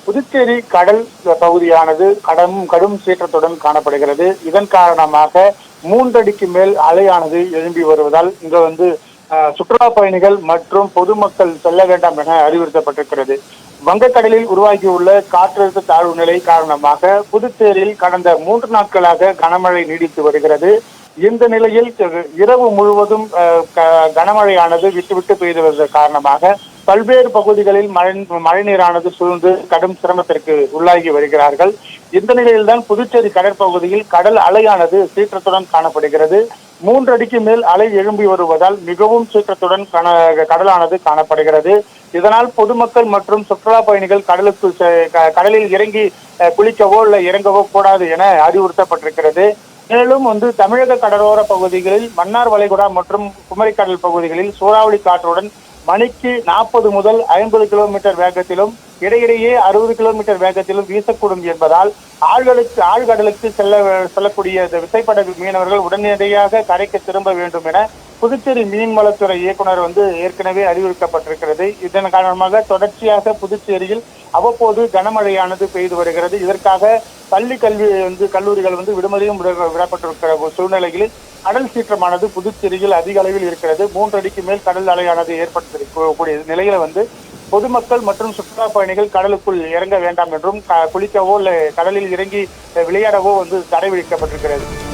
புதுச்சேரி கடல் பகுதியானது கடும் சீற்றத்துடன் காணப்படுகிறது. இதன் காரணமாக 3 அடிக்கு மேல் அலையானது எழும்பி வருவதால் இங்க சுற்றுலா பயணிகள் மற்றும் பொதுமக்கள் செல்ல வேண்டாம் என அறிவுறுத்தப்பட்டிருக்கிறது. வங்கக்கடலில் உருவாகியுள்ள காற்றழுத்த தாழ்வு நிலை காரணமாக புதுச்சேரியில் கடந்த 3 நாட்களாக கனமழை நீடித்து வருகிறது. இந்த நிலையில் இரவு முழுவதும் கனமழையானது விட்டுவிட்டு பெய்து வருவதன் காரணமாக பல்வேறு பகுதிகளில் மழைநீரானது சூழ்ந்து கடும் சிரமத்திற்கு உள்ளாகி வருகிறார்கள். இந்த நிலையில்தான் புதுச்சேரி கடற்பகுதியில் கடல் அலையானது சீற்றத்துடன் காணப்படுகிறது. 3 அடிக்கு மேல் அலை எழும்பி வருவதால் மிகவும் சீற்றத்துடன் கடலானது காணப்படுகிறது. இதனால் பொதுமக்கள் மற்றும் சுற்றுலா பயணிகள் கடலில் இறங்கி குளிக்கவோ இல்லை இறங்கவோ கூடாது என அறிவுறுத்தப்பட்டிருக்கிறது. மேலும் தமிழக கடலோர பகுதிகளில் மன்னார் வளைகுடா மற்றும் குமரிக்கடல் பகுதிகளில் சூறாவளி காற்றுடன் மணிக்கு 40 முதல் 50 கிலோமீட்டர் வேகத்திலும் இடையிடையே 60 கிலோமீட்டர் வேகத்திலும் வீசக்கூடும் என்பதால் ஆழ்கடலுக்கு செல்லக்கூடிய விசைப்படகு மீனவர்கள் உடனடியாக கரைக்கு திரும்ப வேண்டும் என புதுச்சேரி மீன்வளத்துறை இயக்குனர் ஏற்கனவே அறிவுறுத்தப்பட்டிருக்கிறது. இதன் காரணமாக தொடர்ச்சியாக புதுச்சேரியில் அவ்வப்போது கனமழையானது பெய்து வருகிறது. இதற்காக பள்ளி கல்லூரிகள் விடுமுறையும் விடப்பட்டிருக்கிற சூழ்நிலையில் கடல் சீற்றமானது புதுச்சேரியில் அதிக அளவில் இருக்கிறது. 3 அடிக்கு மேல் கடல் அலையானது ஏற்பட்டிருக்கக்கூடிய நிலையில பொதுமக்கள் மற்றும் சுற்றுலா பயணிகள் கடலுக்குள் இறங்க வேண்டாம் என்றும் குளிக்கவோ இல்லை கடலில் இறங்கி விளையாடவோ தடை விதிக்கப்பட்டிருக்கிறது.